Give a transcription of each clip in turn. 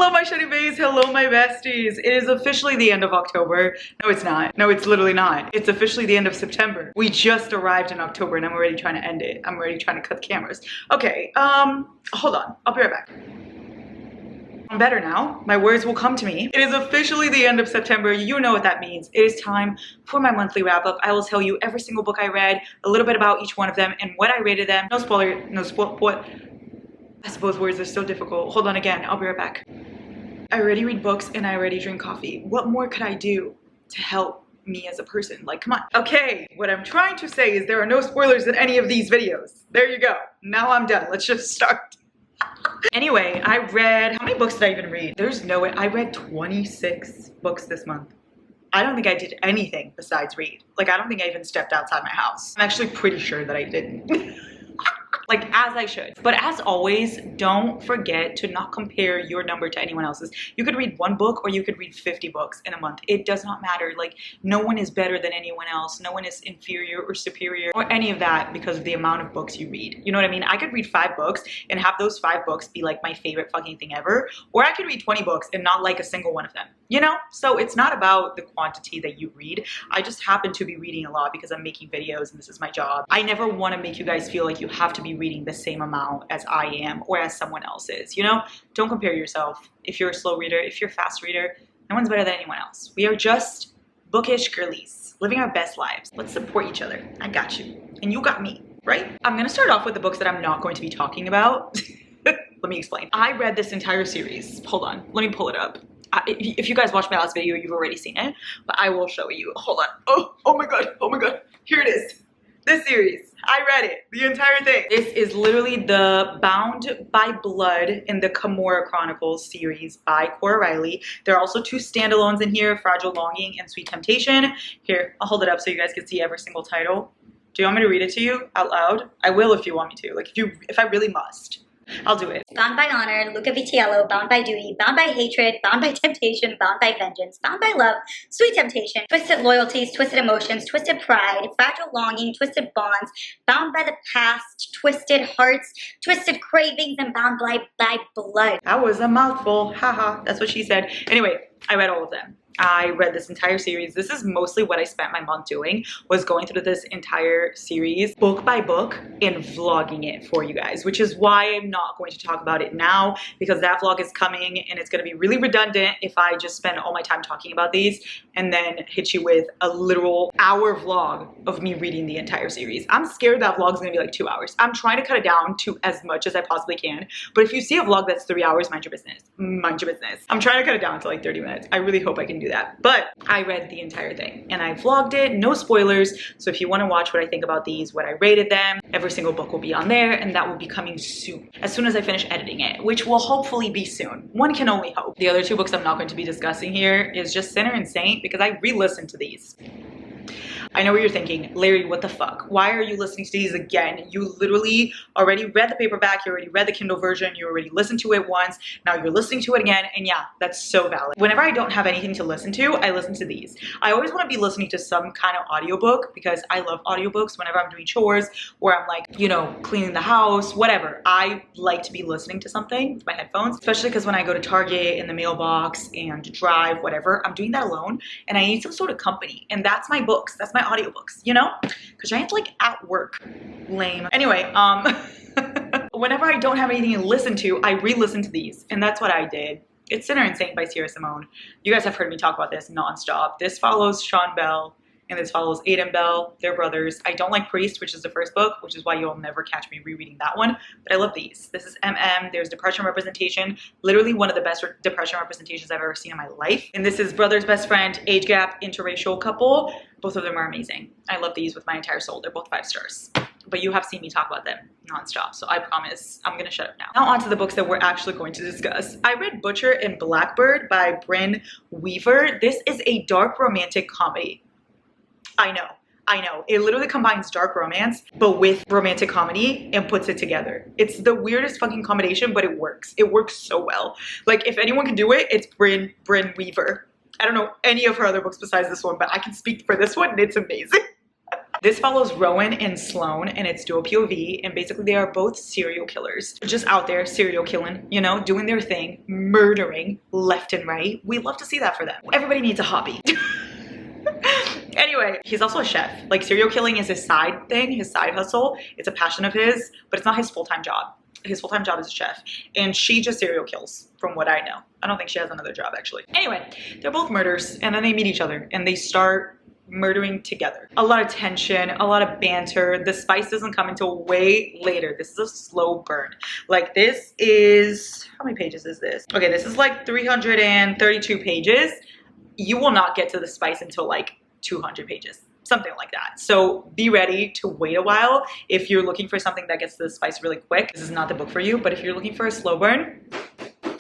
Hello my shitty baes, hello my besties. It is officially the end of October. No it's not. No it's literally not. It's officially the end of September. We just arrived in October and I'm already trying to end it. I'm already trying to cut the cameras. Okay, hold on. I'll be right back. I'm better now. My words will come to me. It is officially the end of September. You know what that means. It is time for my monthly wrap up. I will tell you every single book I read, a little bit about each one of them and what I rated them. No spoiler, what? I suppose words are so difficult. Hold on again, I'll be right back. I already read books and I already drink coffee. What more could I do to help me as a person? Like, come on. Okay, what I'm trying to say is there are no spoilers in any of these videos. There you go. Now I'm done. Let's just start. Anyway, I read, how many books did I even read? There's no way. I read 26 books this month. I don't think I did anything besides read. Like, I don't think I even stepped outside my house. I'm actually pretty sure that I didn't. Like, as I should. But as always, don't forget to not compare your number to anyone else's. You could read one book or you could read 50 books in a month. It does not matter. Like, no one is better than anyone else. No one is inferior or superior or any of that because of the amount of books you read. You know what I mean? I could read 5 books and have those 5 books be like my favorite fucking thing ever. Or I could read 20 books and not like a single one of them. You know? So it's not about the quantity that you read. I just happen to be reading a lot because I'm making videos and this is my job. I never want to make you guys feel like you have to be reading the same amount as I am or as someone else is, you know? Don't compare yourself. If you're a slow reader, if you're a fast reader, no one's better than anyone else. We are just bookish girlies living our best lives. Let's support each other. I got you and you got me, right? I'm gonna start off with the books that I'm not going to be talking about. Let me explain. I read this entire series. Hold on, let me pull it up. If you guys watched my last video, you've already seen it, but I will show you. Hold on. Oh my god, here it is. This series, I read it, the entire thing. This is literally the Bound by Blood in the Camorra Chronicles series by Cora Riley. There are also 2 standalones in here, Fragile Longing and Sweet Temptation. Here, I'll hold it up so you guys can see every single title. Do you want me to read it to you out loud? I will if you want me to, like if I really must. I'll do it. Bound by honor, Luca Vitiello, bound by duty, bound by hatred, bound by temptation, bound by vengeance, bound by love, sweet temptation, twisted loyalties, twisted emotions, twisted pride, fragile longing, twisted bonds, bound by the past, twisted hearts, twisted cravings, and bound by blood. That was a mouthful. Haha, that's what she said. Anyway, I read all of them. I read this entire series. This is mostly what I spent my month doing, was going through this entire series book by book and vlogging it for you guys, which is why I'm not going to talk about it now because that vlog is coming and it's going to be really redundant if I just spend all my time talking about these and then hit you with a literal hour vlog of me reading the entire series. I'm scared that vlog is going to be like 2 hours. I'm trying to cut it down to as much as I possibly can, but if you see a vlog that's 3 hours, mind your business. Mind your business. I'm trying to cut it down to like 30 minutes. I really hope I can do that. But I read the entire thing and I vlogged it, no spoilers. So if you want to watch what I think about these, what I rated them, every single book will be on there and that will be coming soon. As soon as I finish editing it, which will hopefully be soon. One can only hope. The other 2 books I'm not going to be discussing here is just Sinner and Saint because I re-listened to these. I know what you're thinking, Larry, what the fuck? Why are you listening to these again? You literally already read the paperback, you already read the Kindle version, you already listened to it once, now you're listening to it again, and yeah, that's so valid. Whenever I don't have anything to listen to, I listen to these. I always want to be listening to some kind of audiobook because I love audiobooks whenever I'm doing chores or I'm like, you know, cleaning the house, whatever. I like to be listening to something with my headphones, especially because when I go to Target in the mailbox and drive, whatever, I'm doing that alone and I need some sort of company, and that's my books, that's my audiobooks, you know, because I ain't like at work. Lame. Anyway, whenever I don't have anything to listen to, I re-listen to these, and that's what I did. It's Sinner and Saint by Sierra Simone. You guys have heard me talk about this nonstop. This follows Sean Bell and this follows Aiden Bell. They're brothers. I don't like Priest, which is the first book, which is why you'll never catch me rereading that one, but I love these. This is MM. There's depression representation, literally one of the best depression representations I've ever seen in my life. And this is brother's best friend, age gap, interracial couple. Both of them are amazing. I love these with my entire soul. They're both 5 stars. But you have seen me talk about them nonstop, so I promise I'm gonna shut up now. Now on to the books that we're actually going to discuss. I read Butcher and Blackbird by Brenn Weaver. This is a dark romantic comedy. I know. It literally combines dark romance, but with romantic comedy and puts it together. It's the weirdest fucking combination, but it works. It works so well. Like, if anyone can do it, it's Brenn Weaver. I don't know any of her other books besides this one, but I can speak for this one and it's amazing. This follows Rowan and Sloane, and it's dual POV, and basically they are both serial killers. Just out there serial killing, you know, doing their thing, murdering left and right. We love to see that for them. Everybody needs a hobby. Anyway, he's also a chef. Like, serial killing is his side thing, his side hustle. It's a passion of his, but it's not his full-time job. His full-time job is a chef, and she just serial kills from what I know. I don't think she has another job, actually. Anyway, they're both murders, and then they meet each other and they start murdering together. A lot of tension, a lot of banter. The spice doesn't come until way later. This is a slow burn. Like, this is, how many pages is this? Okay, this is like 332 pages. You will not get to the spice until like 200 pages, something like that. So be ready to wait a while. If you're looking for something that gets to the spice really quick, this is not the book for you. But if you're looking for a slow burn,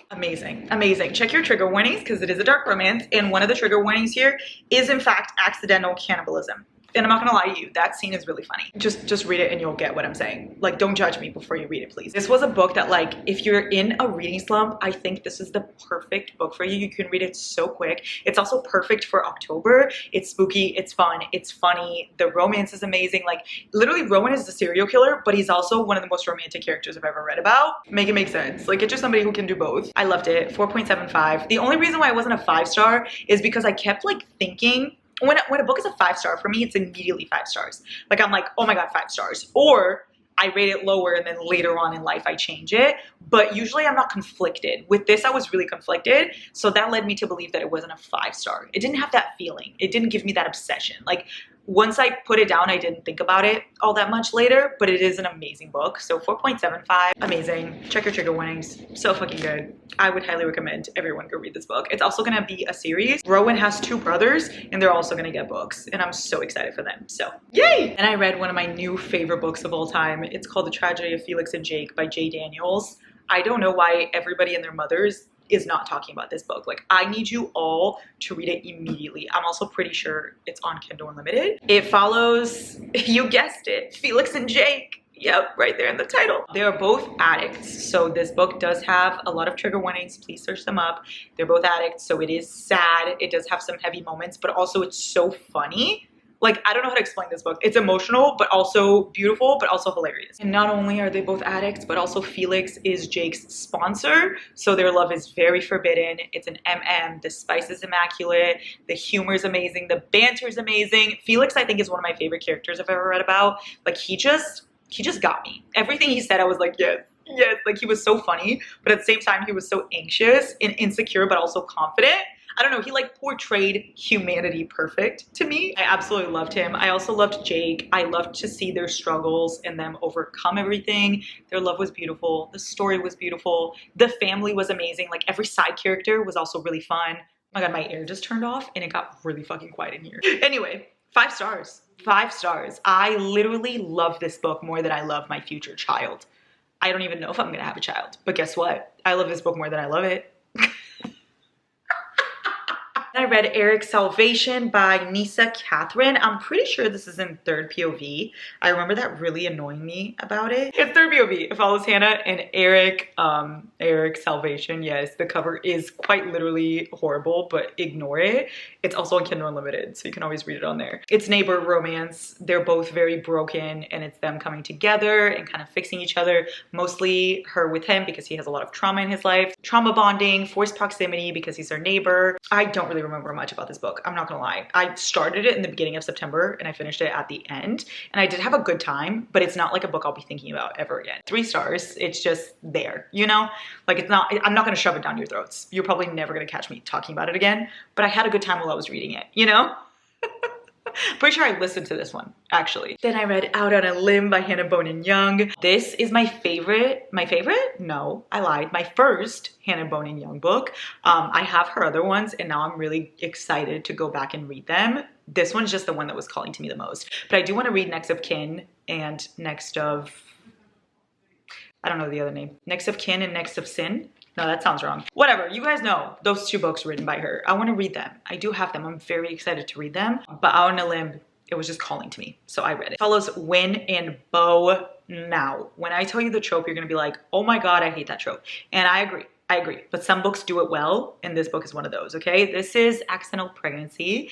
amazing, amazing. Check your trigger warnings, because it is a dark romance, and one of the trigger warnings here is in fact accidental cannibalism. And I'm not gonna lie to you, that scene is really funny. Just read it and you'll get what I'm saying. Like, don't judge me before you read it, please. This was a book that, like, if you're in a reading slump, I think this is the perfect book for you. You can read it so quick. It's also perfect for October. It's spooky, it's fun, it's funny. The romance is amazing. Like, literally, Rowan is the serial killer, but he's also one of the most romantic characters I've ever read about. Make it make sense. Like, it's just somebody who can do both. I loved it. 4.75. The only reason why it wasn't a 5-star is because I kept, like, thinking, when a book is a 5-star, for me, it's immediately 5 stars. Like, I'm like, oh my God, 5 stars. Or I rate it lower and then later on in life I change it. But usually I'm not conflicted. With this, I was really conflicted. So that led me to believe that it wasn't a 5-star. It didn't have that feeling. It didn't give me that obsession. Like, once I put it down, I didn't think about it all that much later, but it is an amazing book. So 4.75, amazing. Check your trigger warnings. So fucking good. I would highly recommend everyone go read this book. It's also gonna be a series. Rowan has 2 brothers and they're also gonna get books, and I'm so excited for them, so yay! And I read one of my new favorite books of all time. It's called The Tragedy of Felix and Jake by J. Daniels. I don't know why everybody and their mothers is not talking about this book. Like, I need you all to read it immediately. I'm also pretty sure it's on Kindle Unlimited. It follows, you guessed it, Felix and Jake. Yep, right there in the title. They are both addicts. So this book does have a lot of trigger warnings. Please search them up. They're both addicts, so it is sad. It does have some heavy moments, but also it's so funny. Like, I don't know how to explain this book. It's emotional, but also beautiful, but also hilarious. And not only are they both addicts, but also Felix is Jake's sponsor. So their love is very forbidden. It's an MM. The spice is immaculate. The humor is amazing. The banter is amazing. Felix, I think, is one of my favorite characters I've ever read about. Like, he just got me. Everything he said, I was like, yes. Yes, like, he was so funny, but at the same time, he was so anxious and insecure, but also confident. I don't know, he like portrayed humanity perfect to me. I absolutely loved him. I also loved Jake. I loved to see their struggles and them overcome everything. Their love was beautiful. The story was beautiful. The family was amazing. Like, every side character was also really fun. Oh my God, my air just turned off and it got really fucking quiet in here. Anyway, 5 stars. 5 stars. I literally love this book more than I love my future child. I don't even know if I'm gonna have a child, but guess what? I love this book more than I love it. I read Eric's Salvation by Nisa Catherine. I'm pretty sure this is in 3rd POV. I remember that really annoying me about it. It's 3rd POV. It follows Hannah and Eric. Eric's Salvation. Yes, the cover is quite literally horrible, but ignore it. It's also on Kindle Unlimited, so you can always read it on there. It's neighbor romance. They're both very broken, and it's them coming together and kind of fixing each other. Mostly her with him because he has a lot of trauma in his life. Trauma bonding, forced proximity because he's her neighbor. I don't really remember much about this book. I'm not gonna lie. I started it in the beginning of September and I finished it at the end, and I did have a good time, but it's not like a book I'll be thinking about ever again. 3 stars. It's just there, you know? Like, it's not, I'm not gonna shove it down your throats. You're probably never gonna catch me talking about it again, but I had a good time while I was reading it, you know? Pretty sure I listened to this one, actually. Then I read Out on a Limb by Hannah Bonin Young. This is my favorite? No, I lied. My first Hannah Bonin Young book. I have her other ones, and now I'm really excited to go back and read them. This one's just the one that was calling to me the most. But I do want to read Next of Kin and Next of... I don't know the other name. Next of Kin and Next of Sin. No, that sounds wrong. Whatever, you guys know those 2 books written by her. I want to read them. I do have them. I'm very excited to read them. But Out on a Limb, it was just calling to me, so I read it. Follows Win and Bo Now. When I tell you the trope, you're gonna be like, oh my God, I hate that trope. And I agree. I agree, but some books do it well, and this book is one of those, okay? This is Accidental Pregnancy.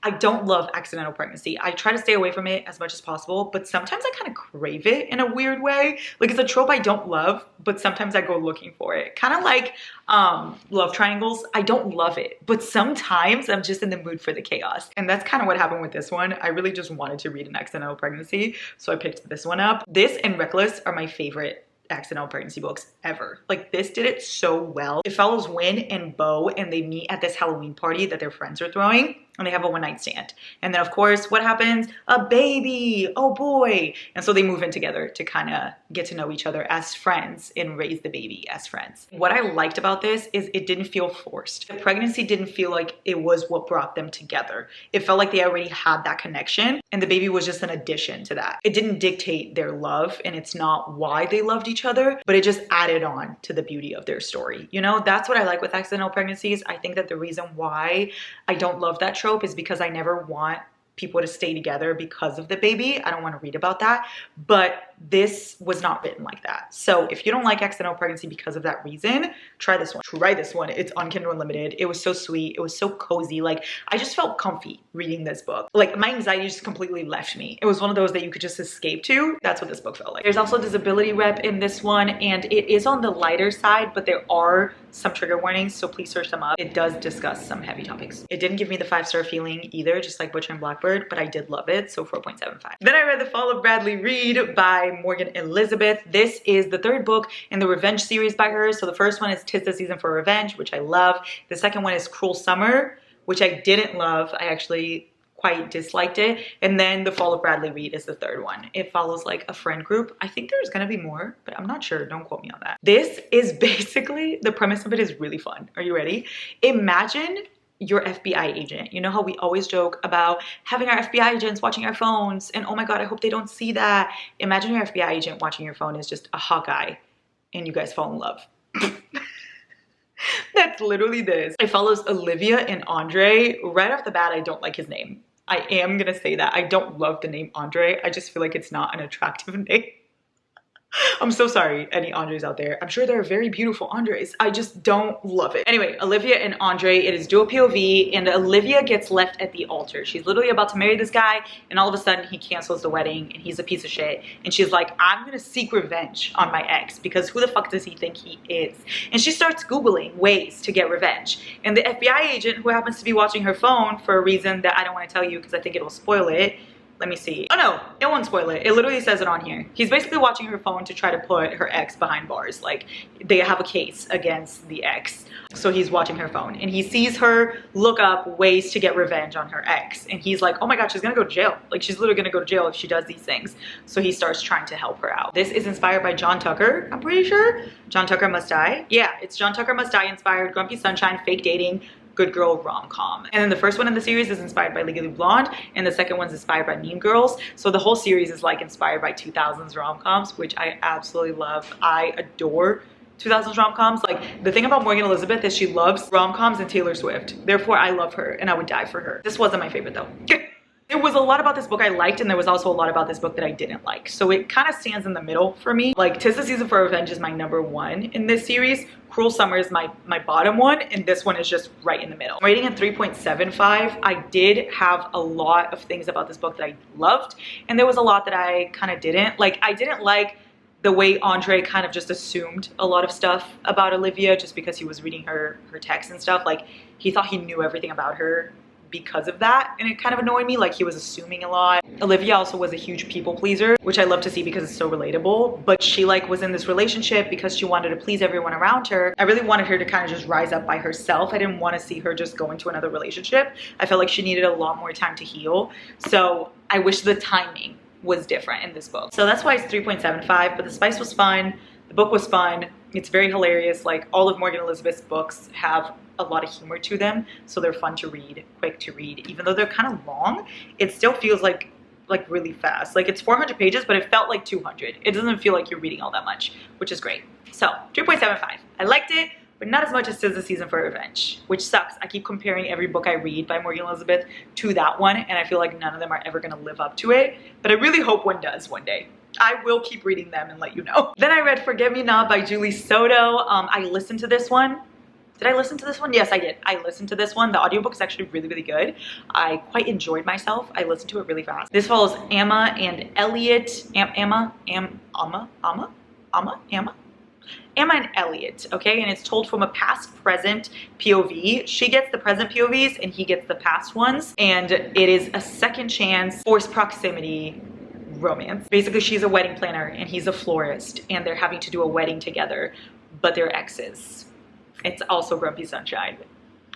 I don't love accidental pregnancy. I try to stay away from it as much as possible, but sometimes I kind of crave it in a weird way. Like, it's a trope I don't love, but sometimes I go looking for it. Kind of like love triangles. I don't love it, but sometimes I'm just in the mood for the chaos. And that's kind of what happened with this one. I really just wanted to read an accidental pregnancy, so I picked this one up. This and Reckless are my favorite accidental pregnancy books ever. Like, this did it so well. It follows Win and Bo, and they meet at this Halloween party that their friends are throwing, and they have a one-night stand. And then of course, what happens? A baby, oh boy. And so they move in together to kind of get to know each other as friends and raise the baby as friends. What I liked about this is it didn't feel forced. The pregnancy didn't feel like it was what brought them together. It felt like they already had that connection, and the baby was just an addition to that. It didn't dictate their love, and it's not why they loved each other, but it just added on to the beauty of their story. You know, that's what I like with accidental pregnancies. I think that the reason why I don't love that trope is because I never want people to stay together because of the baby. I don't want to read about that, but this was not written like that. So if you don't like accidental pregnancy because of that reason, try this one. Try this one. It's on Kindle Unlimited. It was so sweet. It was so cozy. Like, I just felt comfy reading this book. Like, my anxiety just completely left me. It was one of those that you could just escape to. That's what this book felt like. There's also disability rep in this one, and it is on the lighter side, but there are some trigger warnings, so please search them up. It does discuss some heavy topics. It didn't give me the 5-star feeling either, just like Butcher and Blackbird, but I did love it, so 4.75. Then I read The Fall of Bradley Reed by Morgan Elizabeth. This is the third book in the Revenge series by her. So the first one is 'Tis the Season for Revenge, which I love. The second one is Cruel Summer, which I didn't love. I actually quite disliked it. And then The Fall of Bradley Reed is the third one. It follows like a friend group. I think there's gonna be more, but I'm not sure. Don't quote me on that. This is basically, the premise of it is really fun. Are you ready? Imagine your FBI agent. You know how we always joke about having our FBI agents watching our phones and oh my God, I hope they don't see that. Imagine your FBI agent watching your phone is just a Hawkeye and you guys fall in love. That's literally this. It follows Olivia and Andre. Right off the bat, I don't like his name. I am gonna say that. I don't love the name Andre. I just feel like it's not an attractive name. I'm so sorry, any Andres out there. I'm sure there are very beautiful Andres. I just don't love it. Anyway, Olivia and Andre, it is dual POV, and Olivia gets left at the altar. She's literally about to marry this guy, and all of a sudden he cancels the wedding, and he's a piece of shit. And she's like, I'm gonna seek revenge on my ex, because who the fuck does he think he is? And she starts Googling ways to get revenge. And the FBI agent, who happens to be watching her phone for a reason that I don't want to tell you because I think it'll spoil it, let me see. Oh no, it won't spoil it. It literally says it on here. He's basically watching her phone to try to put her ex behind bars. Like, they have a case against the ex. So he's watching her phone and he sees her look up ways to get revenge on her ex. And he's like, oh my God, she's gonna go to jail. Like, she's literally gonna go to jail if she does these things. So he starts trying to help her out. This is inspired by John Tucker, I'm pretty sure. John Tucker Must Die. Yeah, it's John Tucker Must Die inspired, Grumpy Sunshine, fake dating, good girl rom-com. And then the first one in the series is inspired by Legally Blonde, and the second one's inspired by Mean Girls. So the whole series is like inspired by 2000s rom-coms, which I absolutely love. I adore 2000s rom-coms. Like, the thing about Morgan Elizabeth is she loves rom-coms and Taylor Swift. Therefore, I love her and I would die for her. This wasn't my favorite though. There was a lot about this book I liked, and there was also a lot about this book that I didn't like. So it kind of stands in the middle for me. Like, 'Tis the Season for Revenge is my #1 in this series. Cruel Summer is my bottom one, and this one is just right in the middle. I'm rating it 3.75. I did have a lot of things about this book that I loved, and there was a lot that I kind of didn't. Like, I didn't like the way Andre kind of just assumed a lot of stuff about Olivia just because he was reading her text and stuff. Like, he thought he knew everything about her because of that, and it kind of annoyed me. Like, he was assuming a lot. Olivia also was a huge people pleaser, which I love to see because it's so relatable. But she like was in this relationship because she wanted to please everyone around her. I really wanted her to kind of just rise up by herself. I didn't want to see her just go into another relationship. I felt like she needed a lot more time to heal. So I wish the timing was different in this book. So that's why it's 3.75, but the spice was fun. The book was fun. It's very hilarious. Like, all of Morgan Elizabeth's books have a lot of humor to them, so they're fun to read, quick to read. Even though they're kind of long, it still feels like really fast. Like, it's 400 pages, but it felt like 200. It doesn't feel like you're reading all that much, which is great. So 3.75. I liked it, but not as much as 'Tis the Season for Revenge, which sucks. I keep comparing every book I read by Morgan Elizabeth to that one, and I feel like none of them are ever gonna live up to it, but I really hope one does one day. I will keep reading them and let you know. Then I read Forget Me Not by Julie Soto. I listened to this one. Did I listen to this one? Yes, I did. I listened to this one. The audiobook is actually really, really good. I quite enjoyed myself. I listened to it really fast. This follows Amma and Elliot. Amma and Elliot, okay? And it's told from a past-present POV. She gets the present POVs and he gets the past ones. And it is a second chance, forced proximity romance. Basically, she's a wedding planner and he's a florist and they're having to do a wedding together, but they're exes. It's also Grumpy Sunshine.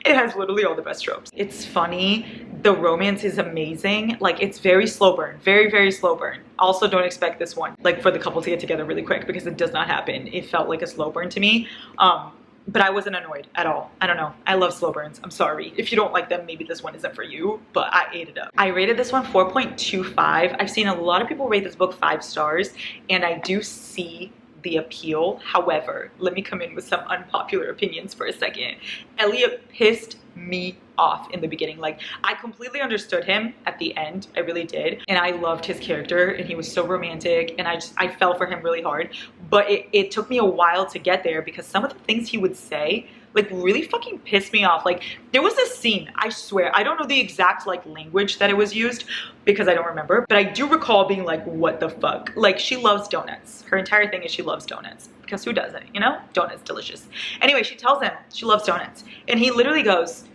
It has literally all the best tropes. It's funny. The romance is amazing. Like, it's very slow burn. Very, very slow burn. Also, don't expect this one, like, for the couple to get together really quick because it does not happen. It felt like a slow burn to me. But I wasn't annoyed at all. I don't know. I love slow burns. I'm sorry. If you don't like them, maybe this one isn't for you, but I ate it up. I rated this one 4.25. I've seen a lot of people rate this book 5 stars, and I do see the appeal. However, let me come in with some unpopular opinions for a second. Elliot pissed me off in the beginning. Like, I completely understood him at the end. I really did. And I loved his character and he was so romantic and I fell for him really hard. But it took me a while to get there because some of the things he would say like really fucking pissed me off. Like, there was this scene, I swear, I don't know the exact like language that it was used because I don't remember, but I do recall being like, what the fuck? Like, she loves donuts. Her entire thing is she loves donuts because who doesn't, you know? Donuts, delicious. Anyway, she tells him she loves donuts and he literally goes,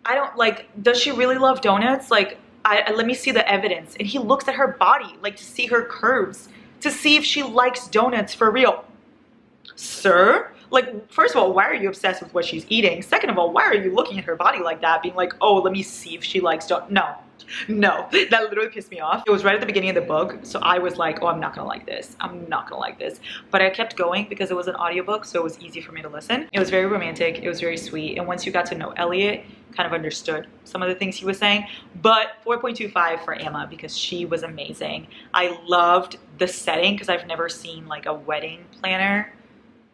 I don't like, does she really love donuts? Like, let me see the evidence. And he looks at her body, like to see her curves, to see if she likes donuts for real. Sir? Like, first of all, why are you obsessed with what she's eating? Second of all, why are you looking at her body like that? Being like, oh, let me see if she likes donuts. No, that literally pissed me off. It was right at the beginning of the book, so I was like, oh, I'm not gonna like this. I'm not gonna like this. But I kept going because it was an audiobook, so it was easy for me to listen. It was very romantic, it was very sweet, and once you got to know Elliot, kind of understood some of the things he was saying. But 4.25 for Amma because she was amazing. I loved the setting because I've never seen like a wedding planner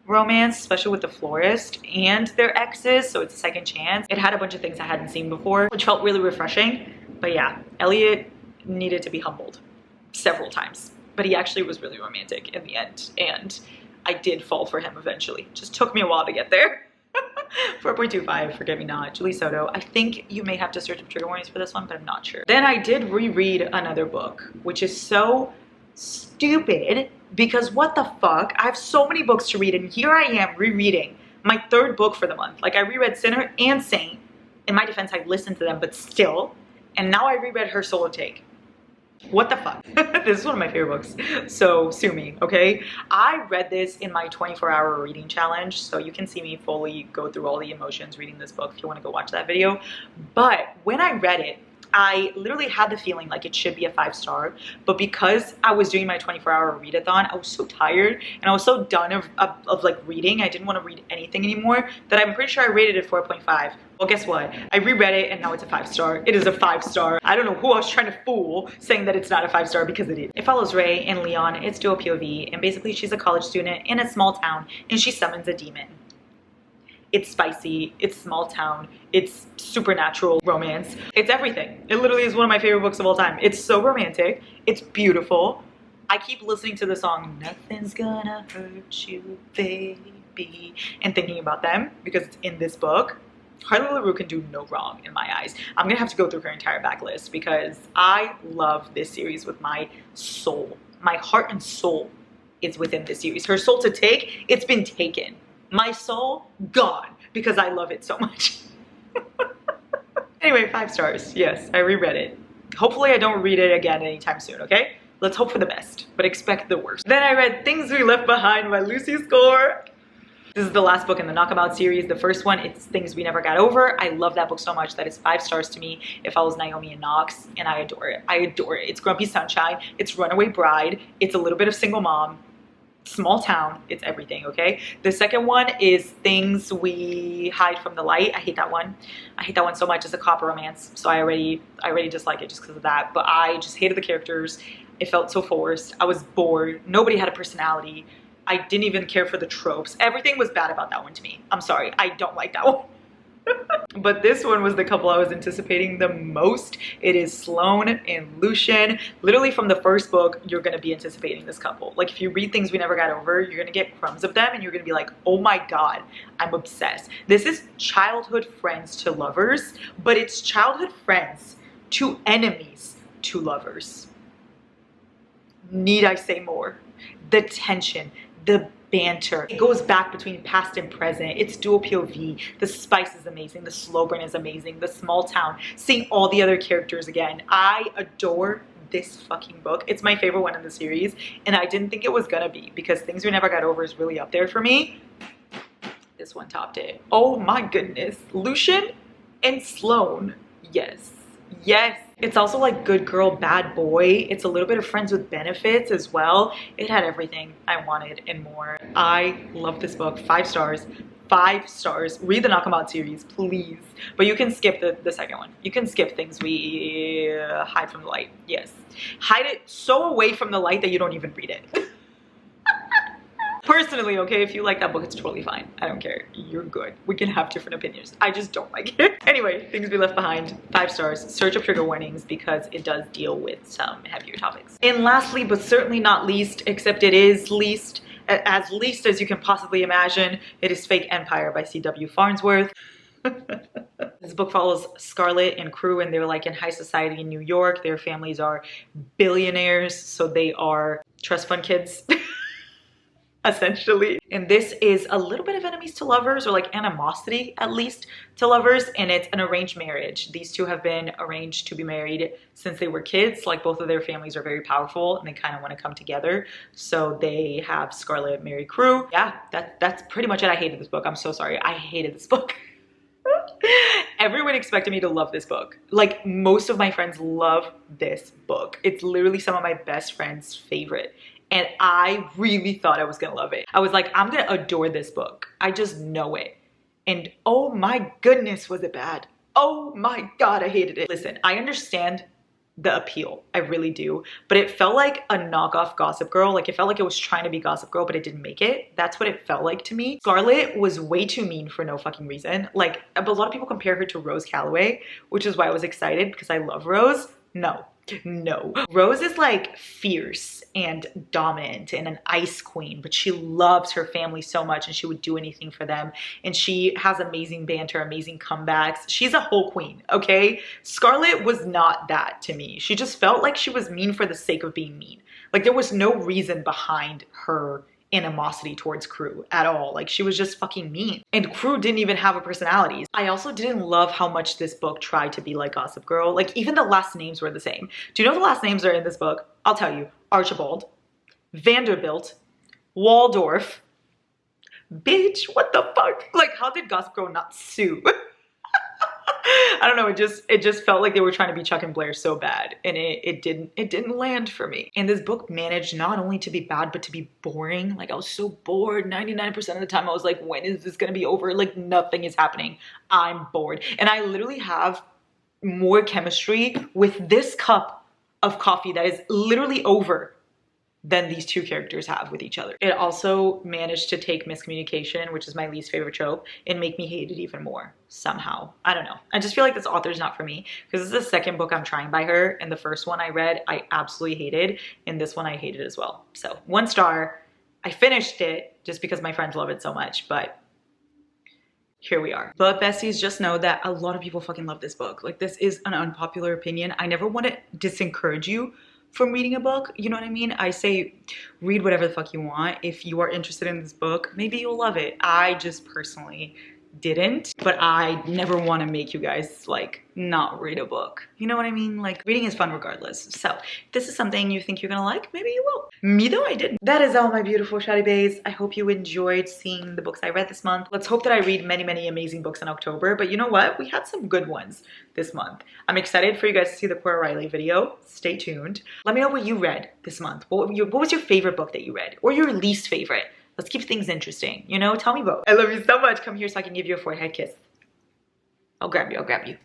romance, especially with the florist and their exes, so it's a second chance. It had a bunch of things I hadn't seen before, which felt really refreshing. But yeah, Elliot needed to be humbled several times, but he actually was really romantic in the end, and I did fall for him eventually. Just took me a while to get there. 4.25, Forget Me Not, Julie Soto. I think you may have to search up trigger warnings for this one, but I'm not sure. Then I did reread another book, which is so stupid because what the fuck? I have so many books to read and here I am rereading my 3rd book for the month. Like, I reread Sinner and Saint. In my defense, I listened to them, but still. And now I reread Her Solo Take. What the fuck? This is one of my favorite books, so sue me, okay? I read this in my 24-hour reading challenge, so you can see me fully go through all the emotions reading this book if you want to go watch that video. But when I read it, I literally had the feeling like it should be a 5-star, but because I was doing my 24-hour readathon, I was so tired and I was so done of like reading, I didn't want to read anything anymore, that I'm pretty sure I rated it 4.5. Well, guess what? I reread it and now it's a 5-star. It is a 5-star. I don't know who I was trying to fool saying that it's not a 5-star because it is. It follows Ray and Leon. It's dual POV, and basically she's a college student in a small town and she summons a demon. It's spicy, it's small town, it's supernatural romance, it's everything. It literally is one of my favorite books of all time. It's so romantic, it's beautiful. I keep listening to the song, Nothing's Gonna Hurt You, Baby, and thinking about them because it's in this book. Harley LaRue can do no wrong in my eyes. I'm gonna have to go through her entire backlist because I love this series with my soul. My heart and soul is within this series. Her Soul to Take, it's been taken. My soul, gone, because I love it so much. Anyway, 5 stars. Yes, I reread it. Hopefully I don't read it again anytime soon, okay? Let's hope for the best, but expect the worst. Then I read Things We Left Behind by Lucy Score. This is the last book in the Knockabout series. The first one, it's Things We Never Got Over. I love that book so much that it's 5 stars to me. It follows Naomi and Knox, and I adore it. I adore it. It's Grumpy Sunshine. It's Runaway Bride. It's a little bit of Single Mom. Small town, it's everything, okay? The second one is Things We Hide from the Light. I hate that one. I hate that one so much. It's a cop romance, so I already dislike it just because of that. But I just hated the characters. It felt so forced. I was bored. Nobody had a personality. I didn't even care for the tropes. Everything was bad about that one to me. I'm sorry. I don't like that one. But this one was the couple I was anticipating the most. It is Sloane and Lucian. Literally from the first book, you're gonna be anticipating this couple. Like if you read Things We Never Got Over, you're gonna get crumbs of them and you're gonna be like, oh my God, I'm obsessed. This is childhood friends to lovers, but it's childhood friends to enemies to lovers. Need I say more? The tension, the banter. It goes back between past and present. It's dual POV. The spice is amazing. The slow burn is amazing. The small town. Seeing all the other characters again. I adore this fucking book. It's my favorite one in the series. And I didn't think it was gonna be because Things We Never Got Over is really up there for me. This one topped it. Oh my goodness. Lucian and Sloane. Yes. Yes. It's also like good girl, bad boy. It's a little bit of friends with benefits as well. It had everything I wanted and more. I love this book. 5 stars. 5 stars. Read the Knockabout series, please. But you can skip the second one. You can skip Things We Hide from the Light. Yes. Hide it so away from the light that you don't even read it. Personally, okay, if you like that book, it's totally fine. I don't care. You're good. We can have different opinions. I just don't like it. Anyway, Things We Left Behind, 5 stars. Search up trigger warnings because it does deal with some heavier topics. And lastly, but certainly not least, except it is least, as least as you can possibly imagine, it is Fake Empire by C.W. Farnsworth. This book follows Scarlett and crew, and they're like in high society in New York. Their families are billionaires, so they are trust fund kids. Essentially. And this is a little bit of enemies to lovers, or like animosity at least to lovers, and it's an arranged marriage. These two have been arranged to be married since they were kids. Like both of their families are very powerful and they kind of want to come together. So they have Scarlett marry crew. Yeah, that's pretty much it. I hated this book. I'm so sorry. I hated this book. Everyone expected me to love this book. Like most of my friends love this book. It's literally some of my best friends' favorite. And I really thought I was gonna love it. I was like, I'm gonna adore this book. I just know it. And oh my goodness, was it bad. Oh my God, I hated it. Listen, I understand the appeal. I really do. But it felt like a knockoff Gossip Girl. Like it felt like it was trying to be Gossip Girl, but it didn't make it. That's what it felt like to me. Scarlett was way too mean for no fucking reason. Like a lot of people compare her to Rose Calloway, which is why I was excited because I love Rose. No. Rose is like fierce and dominant and an ice queen, but she loves her family so much and she would do anything for them. And she has amazing banter, amazing comebacks. She's a whole queen, okay? Scarlett was not that to me. She just felt like she was mean for the sake of being mean. Like there was no reason behind her animosity towards crew at all. Like she was just fucking mean, and crew didn't even have a personality. I also didn't love how much this book tried to be like Gossip Girl. Like even the last names were the same. Do you know the last names are in this book? I'll tell you. Archibald, Vanderbilt, Waldorf. Bitch, what the fuck? Like how did Gossip Girl not sue? I don't know, it just felt like they were trying to be Chuck and Blair so bad, and it didn't land for me. And this book managed not only to be bad, but to be boring. Like I was so bored. 99% of the time I was like, when is this gonna be over? Like nothing is happening. I'm bored. And I literally have more chemistry with this cup of coffee that is literally over than these two characters have with each other. It also managed to take miscommunication, which is my least favorite trope, and make me hate it even more somehow. I don't know. I just feel like this author's not for me because this is the second book I'm trying by her, and the first one I read I absolutely hated, and this one I hated as well. So 1 star. I finished it just because my friends love it so much, but here we are. But besties, just know that a lot of people fucking love this book. Like this is an unpopular opinion. I never want to disencourage you from reading a book, you know what I mean? I say read whatever the fuck you want. If you are interested in this book, maybe you'll love it. I just personally didn't, but I never want to make you guys like not read a book. You know what I mean? Like reading is fun regardless. So if this is something you think you're gonna like, maybe you will. Me though, I didn't. That is all my beautiful Shawty Bays. I hope you enjoyed seeing the books I read this month. Let's hope that I read many, many amazing books in October, but you know what? We had some good ones this month. I'm excited for you guys to see the Cora Riley video. Stay tuned. Let me know what you read this month. What was your favorite book that you read, or your least favorite? Let's keep things interesting, you know? Tell me both. I love you so much. Come here so I can give you a forehead kiss. I'll grab you.